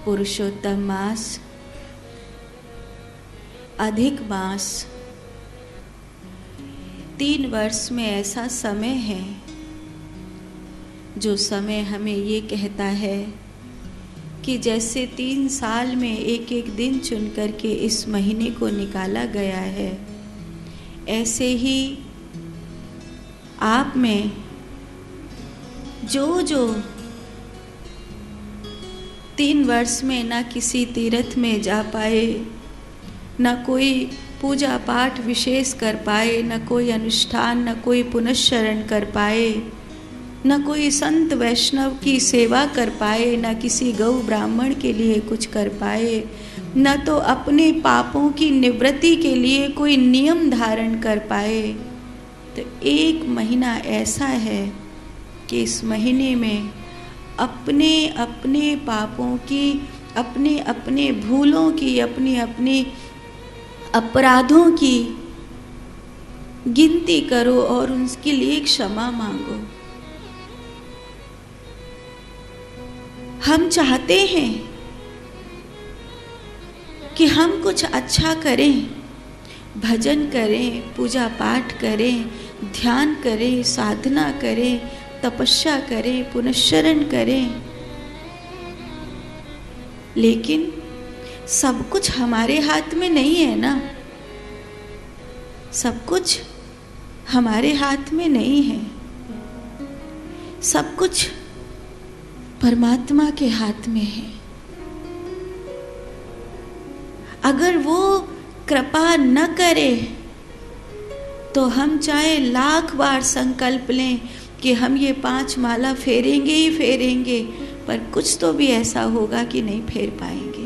पुरुषोत्तम मास, अधिक मास, 3 वर्ष में ऐसा समय है जो समय हमें ये कहता है कि जैसे 3 साल में एक एक दिन चुन करके इस महीने को निकाला गया है, ऐसे ही आप में जो 3 वर्ष में ना किसी तीर्थ में जा पाए, ना कोई पूजा पाठ विशेष कर पाए, न कोई अनुष्ठान, न कोई पुनश्चरण कर पाए, न कोई संत वैष्णव की सेवा कर पाए, न किसी गौ ब्राह्मण के लिए कुछ कर पाए, न तो अपने पापों की निवृत्ति के लिए कोई नियम धारण कर पाए, तो 1 महीना ऐसा है कि इस महीने में अपने अपने पापों की, अपने अपने भूलों की, अपने अपने अपराधों की गिनती करो और उनके लिए क्षमा मांगो। हम चाहते हैं कि हम कुछ अच्छा करें, भजन करें, पूजा पाठ करें, ध्यान करें, साधना करें, तपस्या करें, पुनश्चरण करें, लेकिन सब कुछ हमारे हाथ में नहीं है ना। सब कुछ हमारे हाथ में नहीं है। सब कुछ परमात्मा के हाथ में है। अगर वो कृपा न करे तो हम चाहे 1,00,000 बार संकल्प लें कि हम ये 5 माला फेरेंगे ही फेरेंगे, पर कुछ तो भी ऐसा होगा कि नहीं फेर पाएंगे।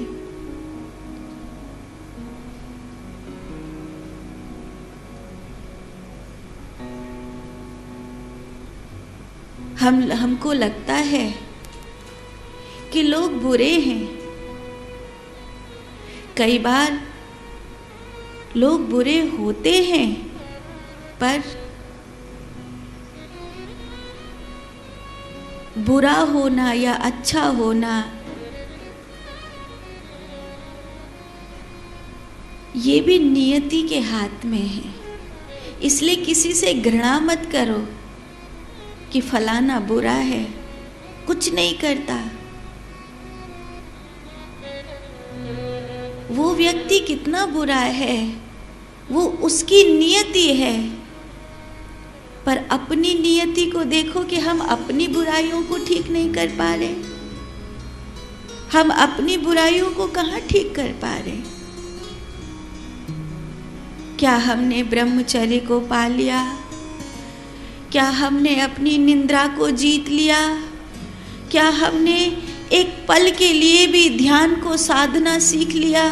हमको लगता है कि लोग बुरे हैं। कई बार लोग बुरे होते हैं, पर बुरा होना या अच्छा होना ये भी नियति के हाथ में है। इसलिए किसी से घृणा मत करो कि फलाना बुरा है, कुछ नहीं करता। वो व्यक्ति कितना बुरा है, वो उसकी नियति है, पर अपनी नियति को देखो कि हम अपनी बुराइयों को ठीक नहीं कर पा रहे। हम अपनी बुराइयों को कहाँ ठीक कर पा रहे? क्या हमने ब्रह्मचर्य को पा लिया? क्या हमने अपनी निंद्रा को जीत लिया? क्या हमने एक पल के लिए भी ध्यान को साधना सीख लिया?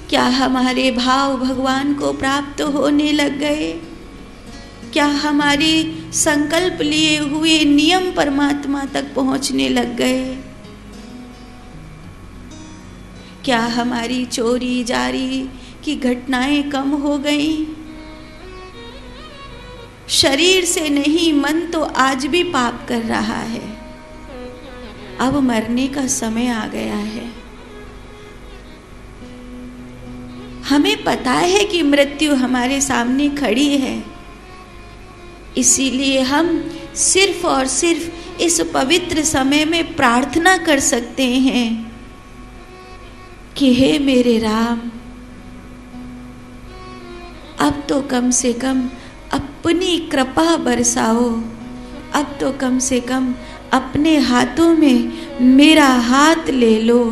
क्या हमारे भाव भगवान को प्राप्त होने लग गए? क्या हमारे संकल्प लिए हुए नियम परमात्मा तक पहुंचने लग गए? क्या हमारी चोरी जारी की घटनाएं कम हो गई? शरीर से नहीं, मन तो आज भी पाप कर रहा है। अब मरने का समय आ गया है। हमें पता है कि मृत्यु हमारे सामने खड़ी है, इसीलिए हम सिर्फ और सिर्फ इस पवित्र समय में प्रार्थना कर सकते हैं कि हे मेरे राम, अब तो कम से कम अपनी कृपा बरसाओ। अब तो कम से कम अपने हाथों में मेरा हाथ ले लो।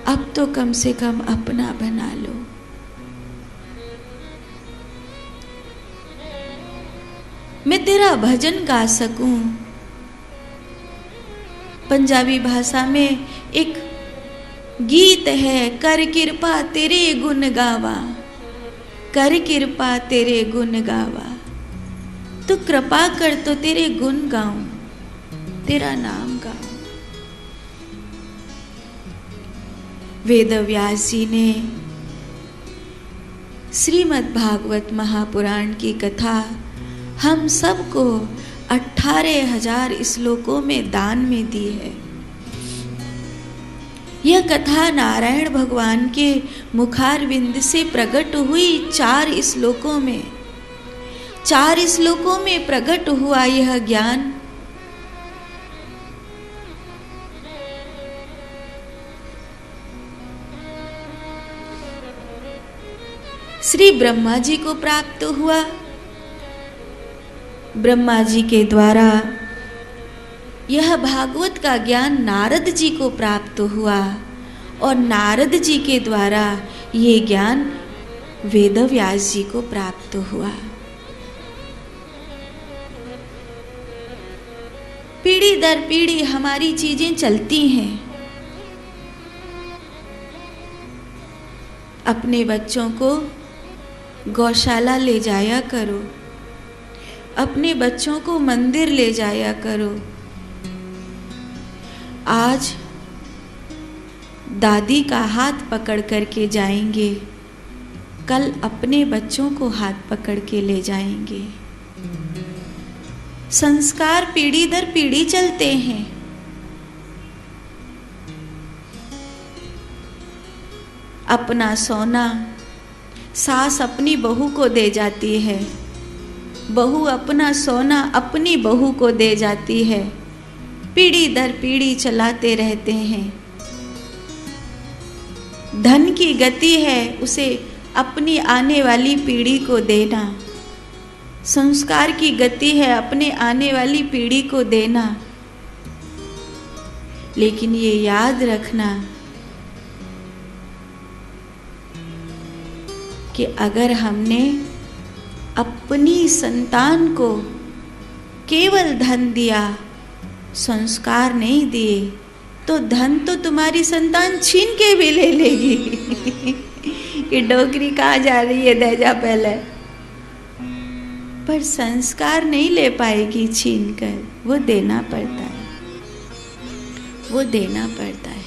अब तो कम से कम अपना बना लो। मैं तेरा भजन गा सकूं। पंजाबी भाषा में एक गीत है, कर कृपा तेरे गुण गावा, कर कृपा तेरे गुण गावा। तू कृपा कर तो तेरे गुण गाऊं, तेरा नाम गाऊं। वेद व्यास जी ने श्रीमद् भागवत महापुराण की कथा हम सबको 18,000 श्लोकों में दान में दी है। यह कथा नारायण भगवान के मुखारविंद से प्रकट हुई 4 श्लोकों में। 4 श्लोकों में प्रकट हुआ यह ज्ञान। श्री ब्रह्मा जी को प्राप्त हुआ। ब्रह्मा जी के द्वारा यह भागवत का ज्ञान नारद जी को प्राप्त हुआ और नारद जी के द्वारा ये ज्ञान वेदव्यास जी को प्राप्त हुआ। पीढ़ी दर पीढ़ी हमारी चीजें चलती हैं। अपने बच्चों को गौशाला ले जाया करो, अपने बच्चों को मंदिर ले जाया करो। आज दादी का हाथ पकड़ करके जाएंगे, कल अपने बच्चों को हाथ पकड़ के ले जाएंगे। संस्कार पीढ़ी दर पीढ़ी चलते हैं। अपना सोना सास अपनी बहू को दे जाती है, बहू अपना सोना अपनी बहू को दे जाती है। पीढ़ी दर पीढ़ी चलाते रहते हैं। धन की गति है उसे अपनी आने वाली पीढ़ी को देना, संस्कार की गति है अपने आने वाली पीढ़ी को देना। लेकिन ये याद रखना कि अगर हमने अपनी संतान को केवल धन दिया, संस्कार नहीं दिए, तो धन तो तुम्हारी संतान छीन के भी ले लेगी। कि डोकरी कहाँ जा रही है, दे जा पहले। पर संस्कार नहीं ले पाएगी छीन कर, वो देना पड़ता है, वो देना पड़ता है।